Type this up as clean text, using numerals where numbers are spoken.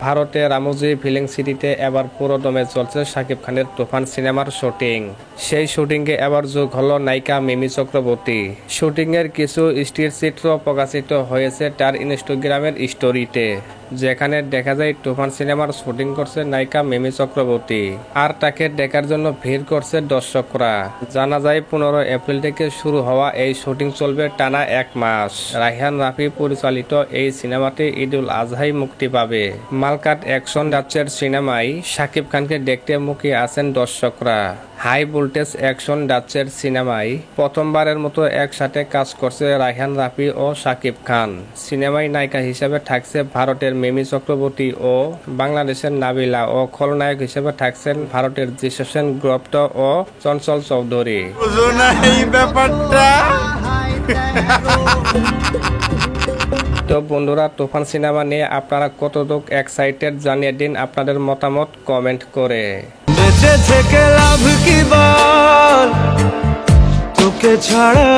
ভারতের রামোজি ফিল্ম সিটিতে এবার পুরো দমে চলছে শাকিব খানের তুফান সিনেমার শুটিং। সেই শুটিংয়ে এবার যোগ হলো নায়িকা মিমি চক্রবর্তী। শুটিংয়ের কিছু স্থির চিত্র প্রকাশিত হয়েছে তার ইনস্টাগ্রামের স্টোরিতে, যেখানে দেখা যায় তুফান সিনেমার শুটিং করছে নায়িকা মিমি চক্রবর্তী, আর তাকে দেখার জন্য ভিড় করছে দর্শকরা। জানা যায় 15 এপ্রিল থেকে শুরু হওয়া এই শুটিং চলবে টানা 1 মাস। রায়হান রাফি পরিচালিত এই সিনেমাটি ঈদুল আজহায় মুক্তি পাবে। মালকাট অ্যাকশন ডাচের সিনেমায় শাকিব খানকে দেখতে মুখিয়ে আছেন দর্শকরা। হাই ভোল্টেজ অ্যাকশন ডাচের সিনেমায় প্রথমবারের মতো একসাথে কাজ করছে রায়হান রাফি ও শাকিব খান। সিনেমায় নায়িকা হিসেবে থাকছে ভারতের মিমি চক্রবর্তী ও বাংলাদেশের নাবিলা, ও খলনায়ক হিসেবে থাকছেন ভারতের জিশু সেন গুপ্ত ও চঞ্চল চৌধুরী। তো বন্ধুরা, তুফান সিনেমা নিয়ে আপনারা কতটুকু এক্সাইটেড জানিয়ে দিন আপনাদের মতামত কমেন্ট করে। বেঁচে থেকে লাভ কি বল, তোকে ছাড়া